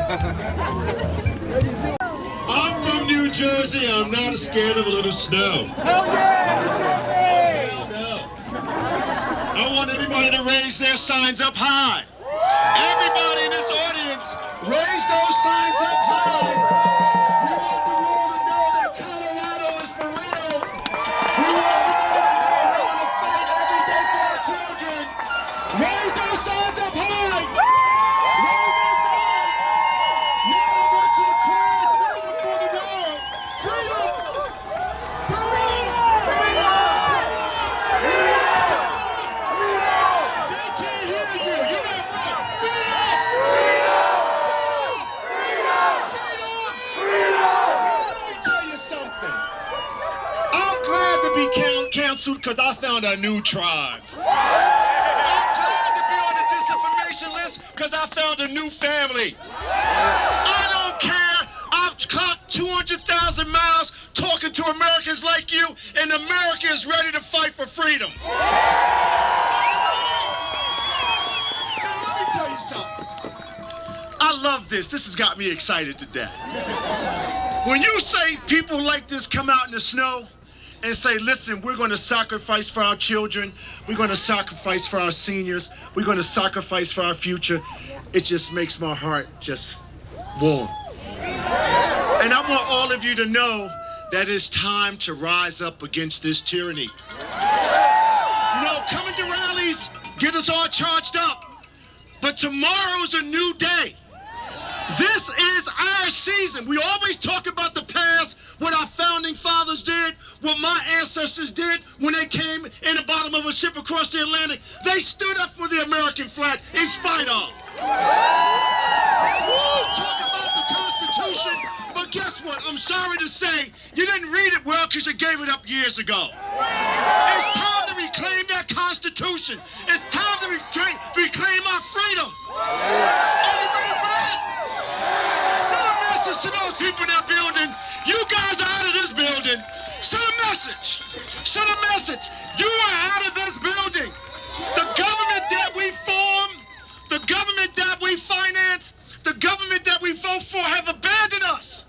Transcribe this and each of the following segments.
I'm from New Jersey. I'm not scared of a little snow. Hell yeah! Hell no. I want everybody to raise their signs up high. Everybody in this audience, raise those signs up high. We want the world to know that Colorado is for real. We want the world to know that we're going to fight every day for our children. Raise those signs up high. Raise those signs. Now I want you to cry freedom for the world. Freedom. Freedom. They can't hear you. You're not right. Freedom. Let me tell you something. I'm glad to be canceled because I found a new tribe. I'm glad to be on the disinformation list because I found a new family. I don't care. I've clocked 200,000 miles talking to Americans like you, and America is ready to fight for freedom. Now, let me tell you something. I love this. This has got me excited to death. When you say people like this come out in the snow and say, listen, we're going to sacrifice for our children, we're going to sacrifice for our seniors, we're going to sacrifice for our future, it just makes my heart just warm. And I want all of you to know that it's time to rise up against this tyranny. You know, coming to rallies, get us all charged up. But tomorrow's a new day. This is our season. We always talk about the past, what our founding fathers did, what my ancestors did when they came in the bottom of a ship across the Atlantic. They stood up for the American flag in spite of. Talk about the Constitution, but guess what? I'm sorry to say, you didn't read it well because you gave it up years ago. It's time to reclaim that Constitution. It's time to reclaim our freedom. Are you ready for that? Send a message to those people in that building. You guys are out of this building. Send a message. Send a message. You are out of this building. The government that we form, the government that we finance, the government that we vote for have abandoned us.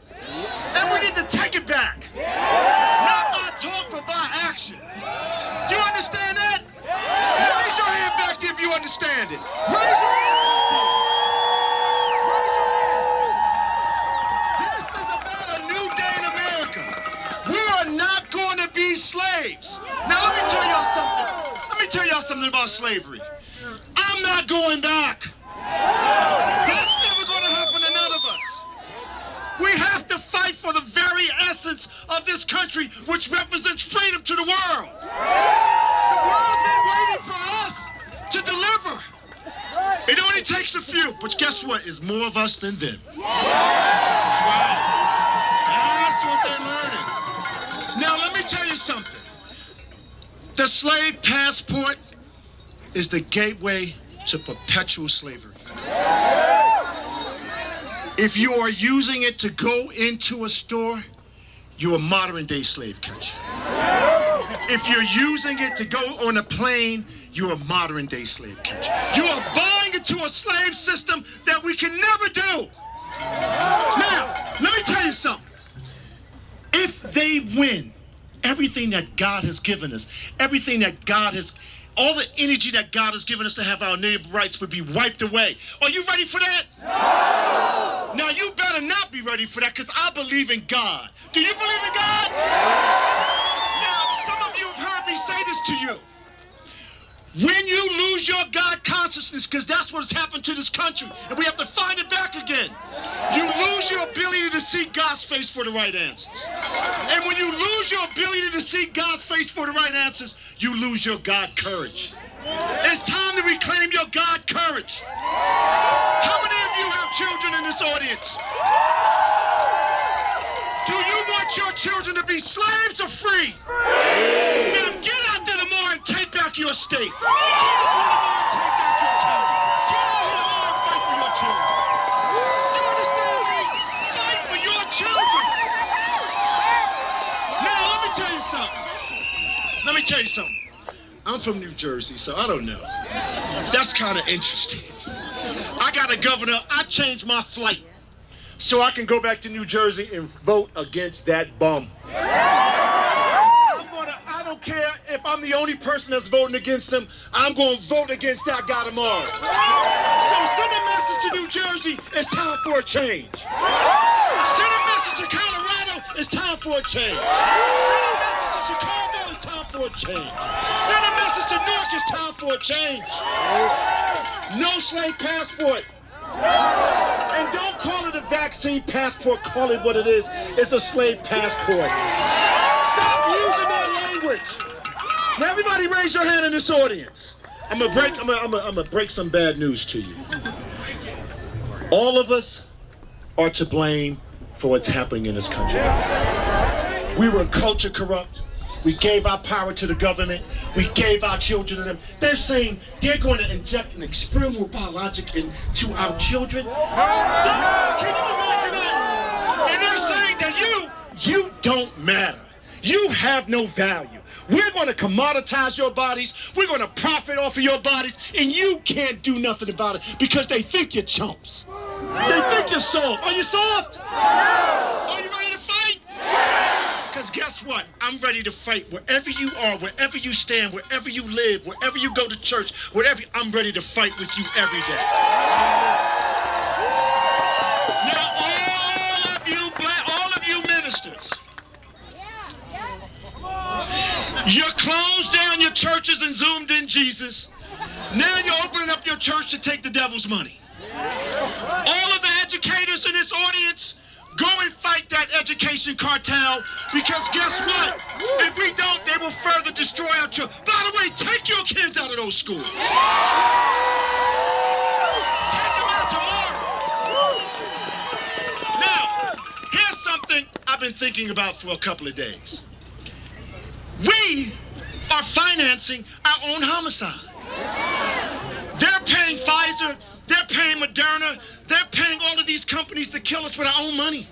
And we need to take it back. Not by talk, but by action. Do you understand that? Raise your hand back if you understand it. Raise your hand back there. Raise your hand. This is about a new day in America. We are not going to be slaves. Now let me tell y'all something. Let me tell y'all something about slavery. I'm not going back. That's never going to happen to none of us. We have to fight for the very essence of this country, which represents freedom to the world. The world's been waiting for us to deliver. It only takes a few, but guess what? It's more of us than them. That's right. That's what they're learning. Now, let me tell you something. The slave passport is the gateway to perpetual slavery. If you are using it to go into a store, you're a modern day slave catcher. If you're using it to go on a plane, you're a modern day slave catcher. You are buying into a slave system that we can never do. Now, let me tell you something. If they win everything that God has given us, everything that God has, all the energy that God has given us to have our neighbor rights would be wiped away. Are you ready for that? No! Now, you better not be ready for that because I believe in God. Do you believe in God? Now, some of you have heard me say this to you. When you lose your God consciousness, because that's what has happened to this country, and we have to find it back again, you lose your ability to see God's face for the right answers. And when you lose your ability to see God's face for the right answers, you lose your God courage. It's time to reclaim your God courage. How many of you have children in this audience? Do you want your children to be slaves or free? Now get out there tomorrow and take back your state. Get out here tomorrow and take back your county. Get out here tomorrow and fight for your children. You understand me? Fight for your children. Now let me tell you something. Let me tell you something. I'm from New Jersey, so I don't know. That's kind of interesting. I got a governor. I changed my flight so I can go back to New Jersey and vote against that bum. I don't care if I'm the only person that's voting against him. I'm going to vote against that guy tomorrow. So send a message to New Jersey, it's time for a change. Send a message to Colorado, it's time for a change. Send a message to Chicago, it's time for a change. Send a message to Newark, it's time for a change. No slave passport. And don't call it a vaccine passport, call it what it is. It's a slave passport. Stop using that language. Now everybody raise your hand in this audience. I'm gonna break some bad news to you. All of us are to blame for what's happening in this country. We were culture corrupt. We gave our power to the government. We gave our children to them. They're saying they're going to inject an experimental biologic into our children. Can you imagine that? And they're saying that you don't matter. You have no value. We're going to commoditize your bodies. We're going to profit off of your bodies. And you can't do nothing about it because they think you're chumps. They think you're soft. Are you soft? Are you ready to fight? Because guess what? I'm ready to fight wherever you are, wherever you stand, wherever you live, wherever you go to church, I'm ready to fight with you every day. Now, all of you ministers, you closed down your churches and zoomed in Jesus. Now you're opening up your church to take the devil's money. All of the educators in this audience, go and fight that education cartel, because guess what? If we don't, they will further destroy our children. By the way, take your kids out of those schools. Take them out tomorrow. Now, here's something I've been thinking about for a couple of days. We are financing our own homicide. They're paying Pfizer, they're paying Moderna, they're paying all of these companies to kill us with our own money.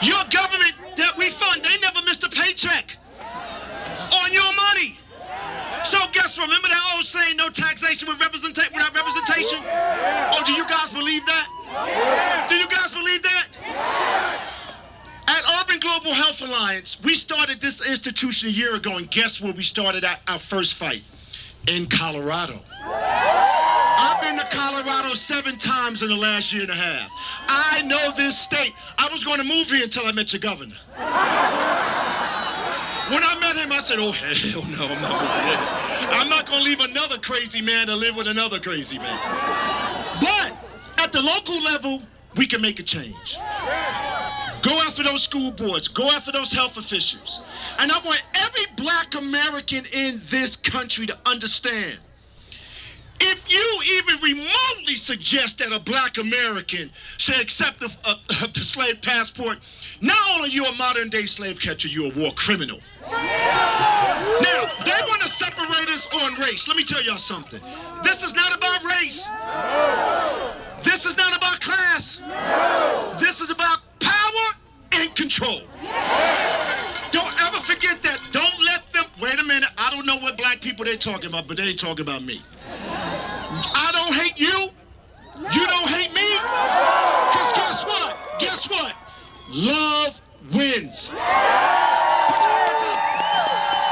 Your government that we fund, they never missed a paycheck on your money. So guess what? Remember that old saying, no taxation without representation? Oh, do you guys believe that? Do you guys believe that? At Urban Global Health Alliance, we started this institution a year ago, and guess where we started our first fight? In Colorado. I've been to Colorado 7 times in the last year and a half. I know this state. I was going to move here until I met your governor. When I met him, I said, oh, hell no, I'm not moving here. I'm not going to leave another crazy man to live with another crazy man. But at the local level, we can make a change. Go after those school boards. Go after those health officials. And I want every black American in this country to understand, if you even remotely suggest that a black American should accept the slave passport, not only are you a modern-day slave catcher, you're a war criminal. Now, they want to separate us on race. Let me tell y'all something. This is not about race. This is not about class. This is about power and control. Don't ever forget that. Don't let them, wait a minute, I don't know what black people they're talking about, but they ain't talking about me. I don't hate you. You don't hate me. Because guess what? Guess what? Love wins. Put your hands up.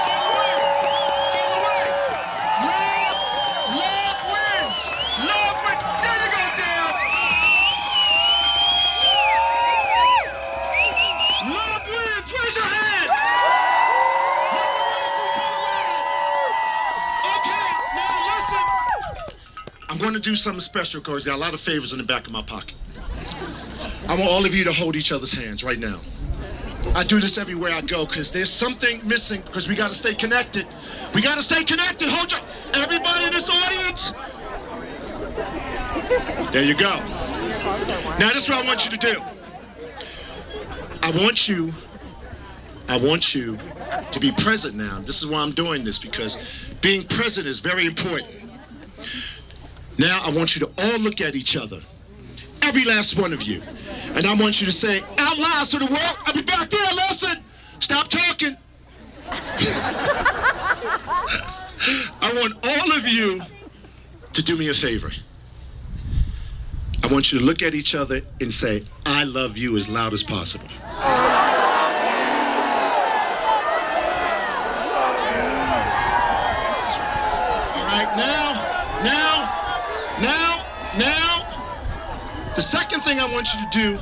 All the way. Love wins. Love wins. There you go, Dan. Love wins. Raise your hand. Okay, now listen. I'm going to do something special because there are a lot of favors in the back of my pocket. I want all of you to hold each other's hands right now. I do this everywhere I go because there's something missing, because we got to stay connected. We got to stay connected. Hold your, everybody in this audience. There you go. Now this is what I want you to do. I want you to be present now. This is why I'm doing this, because being present is very important. Now I want you to all look at each other. Every last one of you. And I want you to say out loud to the world, I'll be back there, listen. Stop talking. I want all of you to do me a favor. I I want you to look at each other and say, I love you as loud as possible. Now, the second thing I want you to do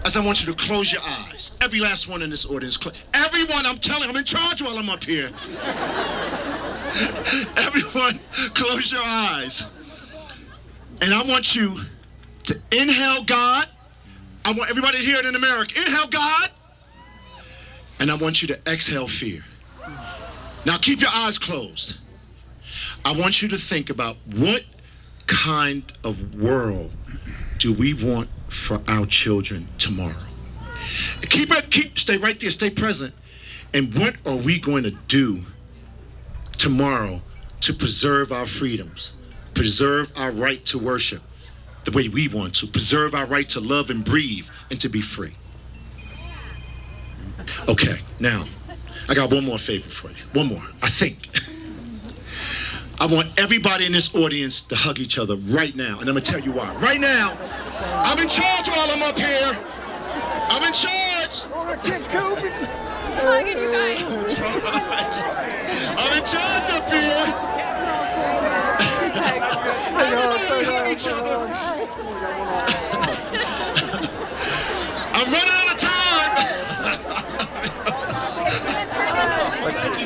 is I want you to close your eyes. Every last one in this audience. Everyone, I'm telling you, I'm in charge while I'm up here. Everyone, close your eyes. And I want you to inhale God. I want everybody to hear it in America. Inhale God. And I want you to exhale fear. Now keep your eyes closed. I want you to think about what kind of world do we want for our children tomorrow? Stay right there, stay present. And what are we going to do tomorrow to preserve our freedoms, preserve our right to worship the way we want to, preserve our right to love and breathe and to be free? Okay, now, I got one more favor for you. One more, I think. I want everybody in this audience to hug each other right now, and I'm gonna tell you why. Right now, I'm in charge while I'm up here. I'm in charge. Hugging you guys. I'm in charge up here. Everybody hug each other. I'm running out of time.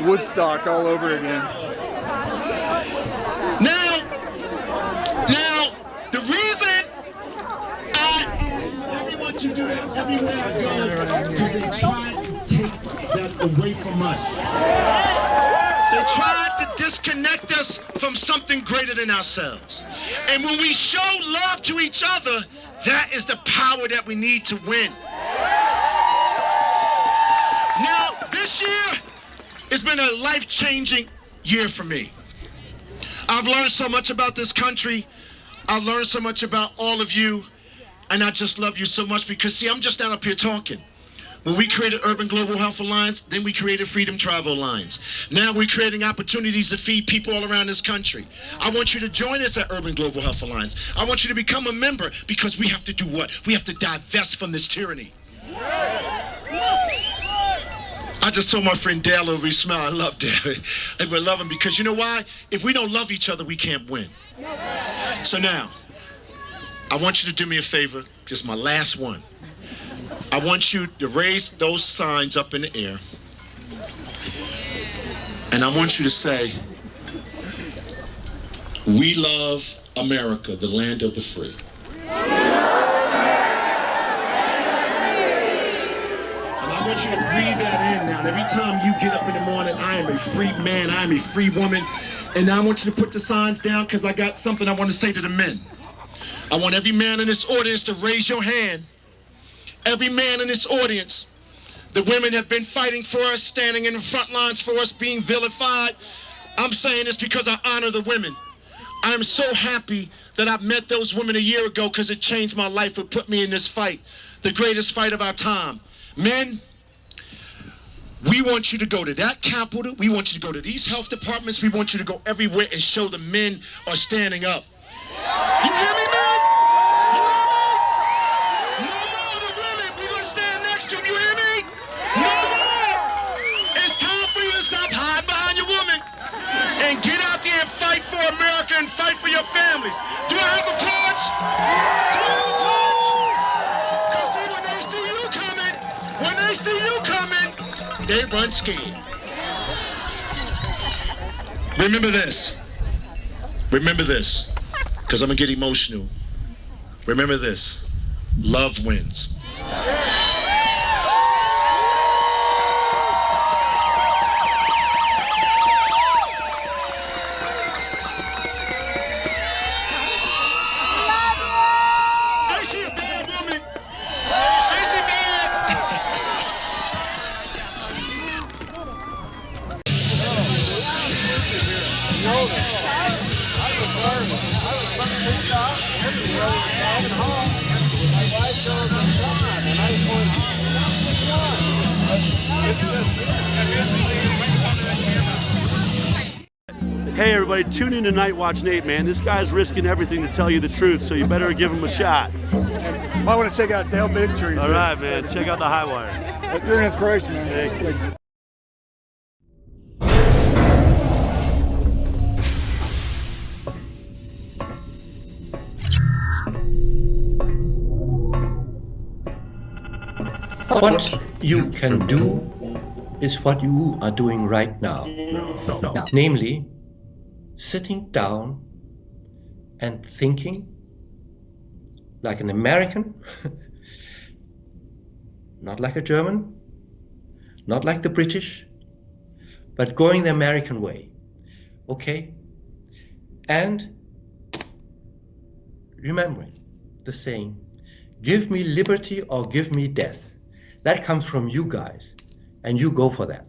Woodstock all over again. Now, the reason I ask everyone to do that everywhere I go is they tried to take that away from us. They tried to disconnect us from something greater than ourselves. And when we show love to each other, that is the power that we need to win. Now, this year has been a life-changing year for me. I've learned so much about this country. I've learned so much about all of you. And I just love you so much because, see, I'm just not up here talking. When we created Urban Global Health Alliance, then we created Freedom Travel Alliance. Now we're creating opportunities to feed people all around this country. I want you to join us at Urban Global Health Alliance. I want you to become a member because we have to do what? We have to divest from this tyranny. I just told my friend Dale over his smile. I love Dale. And we love him because you know why? If we don't love each other, we can't win. So now, I want you to do me a favor. Just my last one. I want you to raise those signs up in the air. And I want you to say, we love America, the land of the free. I want you to breathe that in now. And every time you get up in the morning, I am a free man, I am a free woman. And now I want you to put the signs down because I got something I want to say to the men. I want every man in this audience to raise your hand. Every man in this audience. The women have been fighting for us, standing in the front lines for us, being vilified. I'm saying this because I honor the women. I'm so happy that I met those women a year ago because it changed my life. It put me in this fight, the greatest fight of our time. Men, we want you to go to that Capitol. We want you to go to these health departments. We want you to go everywhere and show the men are standing up. You hear me, men? You hear me? No more the women. We're going to stand next to them. You hear me? No more. It's time for you to stop hiding behind your woman and get out there and fight for America and fight for your families. Do I have a torch? Do I have a torch? Because see, when they see you coming, they run scared. Remember this. Remember this. Because I'm going to get emotional. Remember this. Love wins. Ain't she a bad woman? Ain't she bad? Hey everybody, tune in to Nightwatch N8, man. This guy's risking everything to tell you the truth, so you better give him a shot. I want to check out Dale Bigtree. All right, man. Check out the Highwire. You're an inspiration, man. Thank you. What you can do is what you are doing right now. No. Namely, sitting down and thinking like an American, not like a German, not like the British, but going the American way. Okay? And remembering the saying, give me liberty or give me death. That comes from you guys, and you go for that.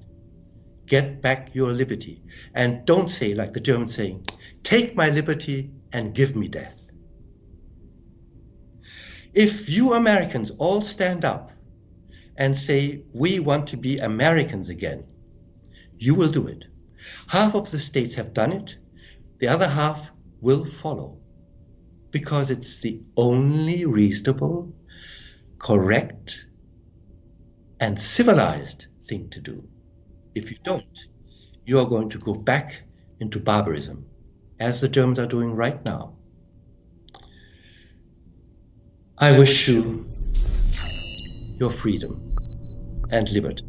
Get back your liberty. And don't say like the German saying, take my liberty and give me death. If you Americans all stand up and say, we want to be Americans again, you will do it. Half of the states have done it. The other half will follow, because it's the only reasonable, correct, and civilized thing to do. If you don't, you are going to go back into barbarism, as the Germans are doing right now. I wish you your freedom and liberty.